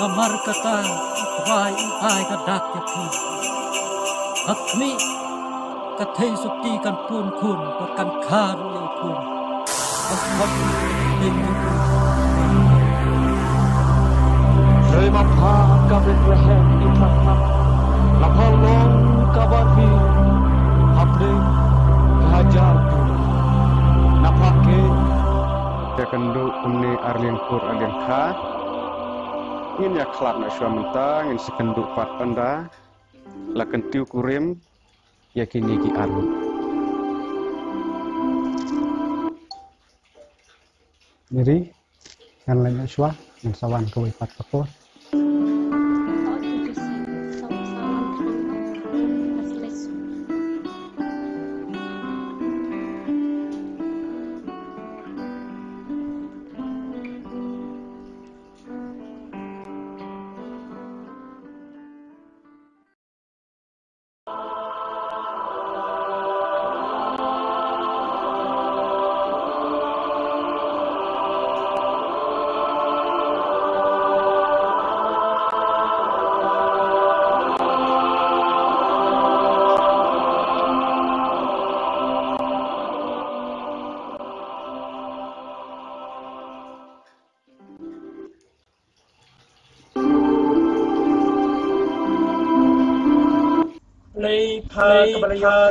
kamar kata rai ai kadak ya pun akmi kathei sukti kan pun kun kan kharu ya pun kan ting Rei mapha ka Bethlehem di Bethlehem lapalong kabarhi hapde hajar napake Kendu umni arlian kur arlian kha ingin ya kelak na syua mentang ingin sekenduk pat panda la kentiu kurim ya kini ki aru jadi kan lain syua yang sawan kawai pat pakor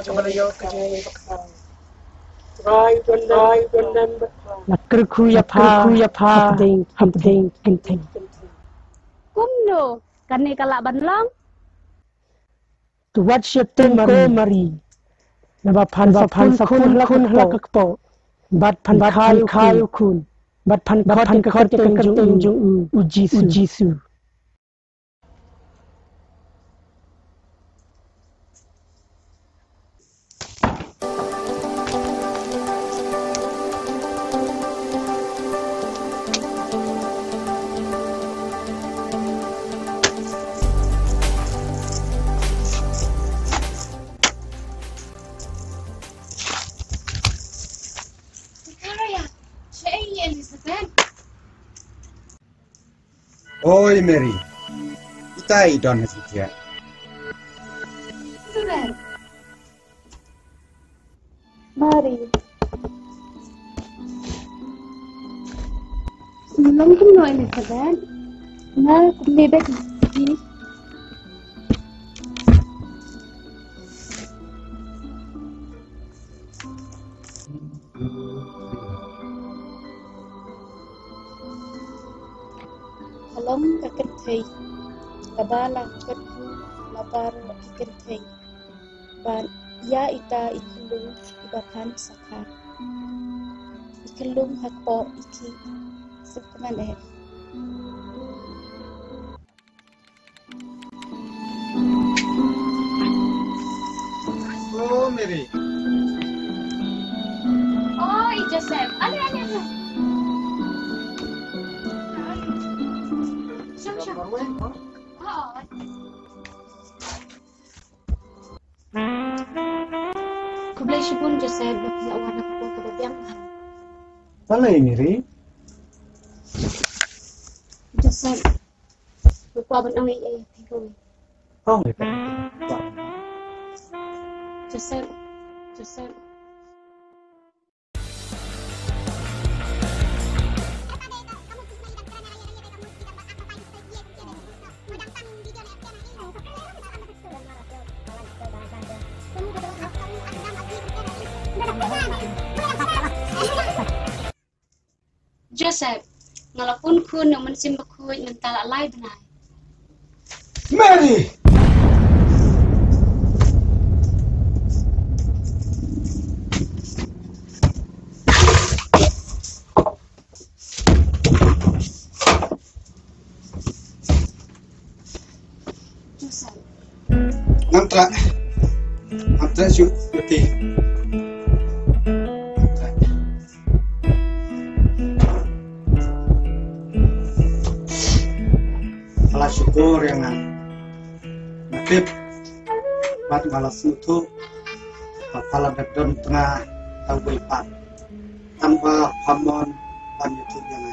Kebalayo kejaya bakal Rai Bondan Nakkerku ya pa Ding Kenting Kumno Kani kalak banlang Tuwat syaitan mari Naba pan sapun halakakpo Bat pan kayu kun Bat pan kot kenjung ujisu Oi Mary, kita idon hasitia. Sudah Mari Belum kumno ini saban Na kumebek ini Along kakentay, kabala kakatu, lapar kakentay, ban ya ita ikulung ibakan sakar, ikulung hakpo iki sepkeman Oh Mary. Oh, Joseph, ano. Kublai syukun Joseph dapat warna kupu pada tiang. Mana ini Mary? Joseph, lupa benang ini tiru. Oh, Joseph. Joseph, ngalapun kun yang Mynsiem bakui mentala lai benai. Mary! Joseph. Namtra syuk, okay. Syukur yang nakib bat malas itu pala dadon tengah tawai pat tanpa hamon pan YouTube yang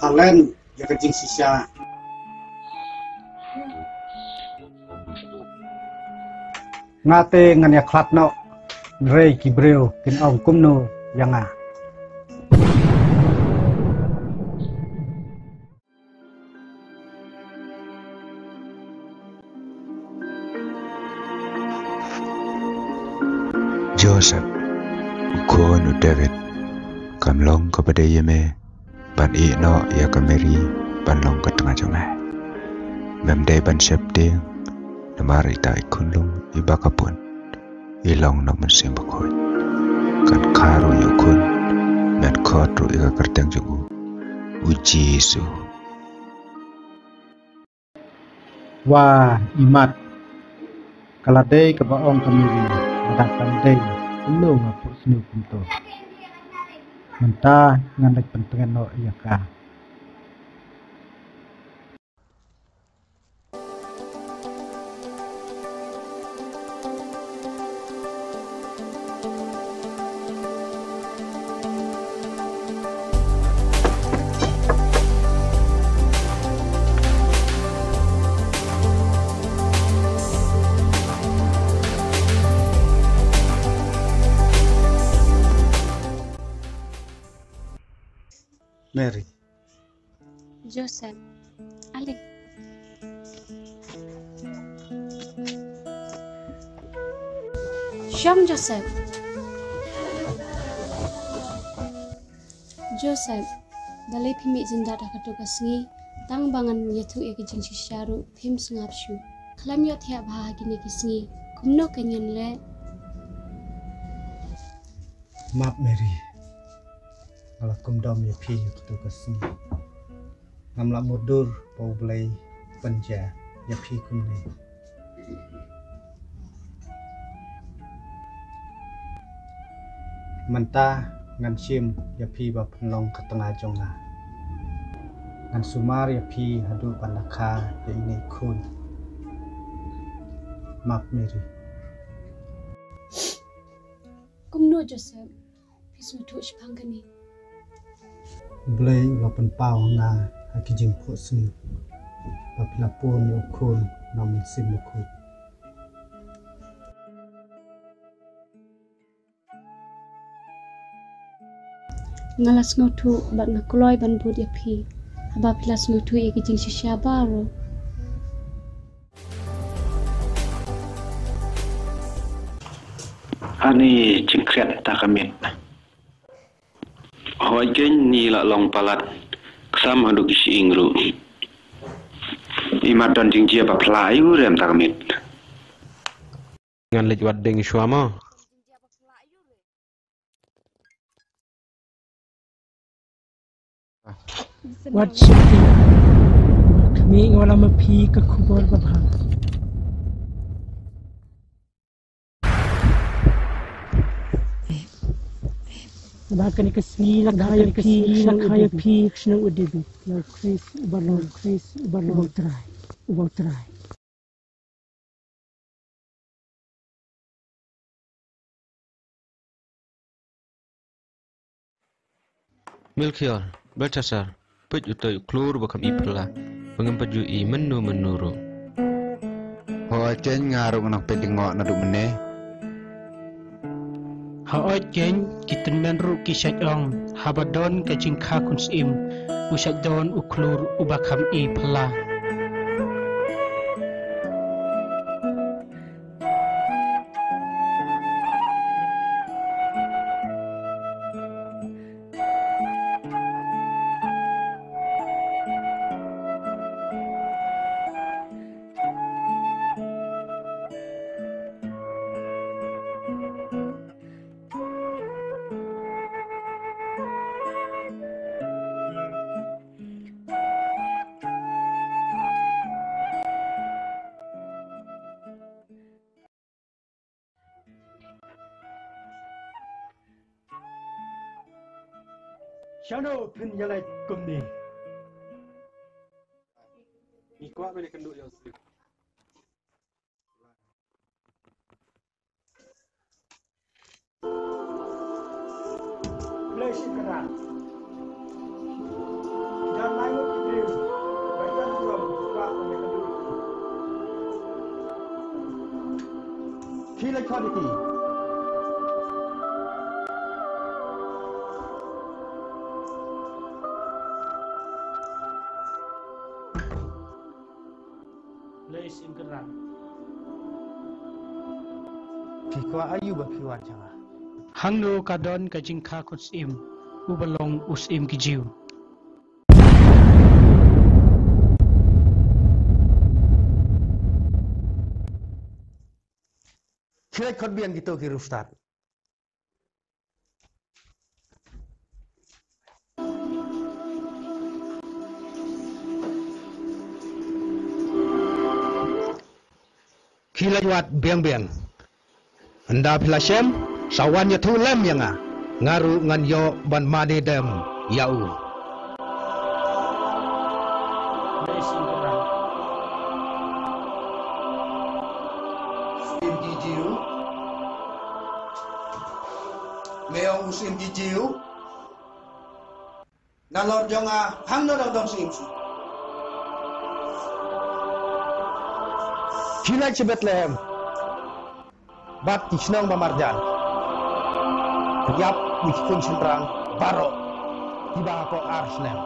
kalian ya ke jing sisa ngate ngan ya klat no rei kibril kin ong kumno yanga Joseph, ukon David, kamlong kepada Yeme, ban no ya kameri, ban long ke tengah jomai. Memdai ban septing, namari tak ikunlung ibakapun, ilong no Mynsiem bakoi. Kan karu yukun, men kodru ika kerteng jugu, uji su. wah imat kaladei ke baong kamiri madakan dei lu ngapu seni pintu mentah ngan lek pentengan no ya ka Mary Joseph, Alik. Syam Joseph. Joseph, dalai pimik jinda dah katu kasngi, tang bangan yaitu eke jingsi syaru pim sengapshu. Kelam yot tiap bahagi ni kisngi, kumno kenyan le. maaf Mary kalau kumdom ya pi tu kasni ngamla mudur pau belai panja ya pi kumne mentah ngan sim ya pi ba penlong ke tengah jonga ngan sumar ya pi hadu panaka ya ini kun maaf Mary Kumno Joseph, pisu tu shpangani. belai ulah pau nga haki jingpu seni apila pun ya kun namun sim kun Ngalas ngotu bat ngakuloi ban bud ya pi. Haba pilas ngotu eke jingsi syabaro. Ani jingkret tak kamit. Hoi ken ni la long palat kesam hadu kisi ingru. Imat dan jingjia ba pelayu rem tak kamit. Ngan lej wadeng suama. Wat syuti. Kami ngawala mapi ke kubur babha. Bahkan kesni lah kaya pi senang udibi. Lah Chris ubah try. Milkior, Baltasar, put utoi klur bakam ipla, pengempaju I menuru. Hoa chen ngaru nganok pedingok naduk meneh. Haoi jen kiten menru kisat ong habadon ke jingka kunsim usat don uklur ubakam I pela. Shano pin yalai kumni. Ikwa beli kenduk yang sip. Play shikara. Jangan main Kila koditi. Mynsiem gerak. Kikwa ayu bakiwan jangan. Hang no kadon ka jingkha Mynsiem ubalong usim gijiu. Kila kod biang gitu kiri ustad. Kila juat biang-biang. Anda Financestar sawan ya tu lem yang ngaru ngan yo ban made dem yau. Mynsiem gerak. Usim gijiu. Meong usim gijiu. Nalor jonga hang no dong sim. Kila cebet lem. Bat kisnong bamarjan. Yap wikun sentrang barok. Tiba ko arslem.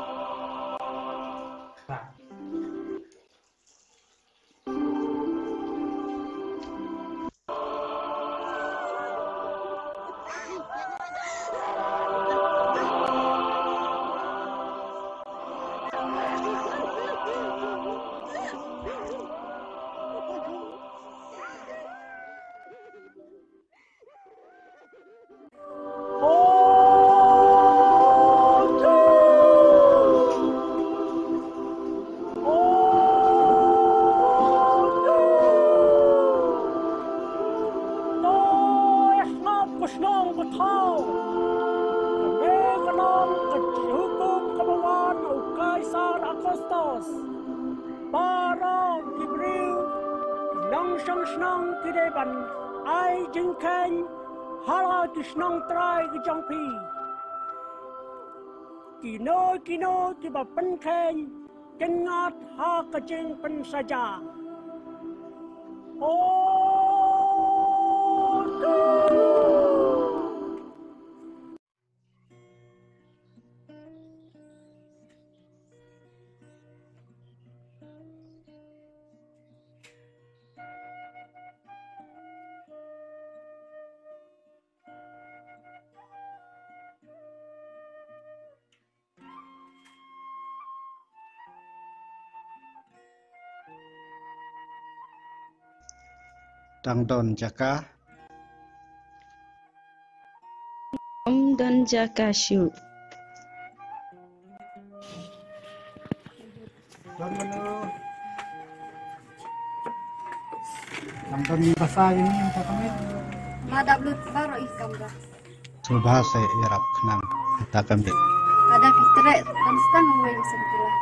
Pariong Ibriu Nong Sang Snong Kideban Ai Jingieid Hala Kisnong Trai Kijongpi Kino Tiba Penken Kengat Ha Kejing Pensaja Tang don jaka. Don jaka syu. Don menu. Tang don bahasa ini yang pertama. Mada blut baru ikam dah. Subhase yarap khnam. Tak kami. Ada kitrek dan stang weng sentilah.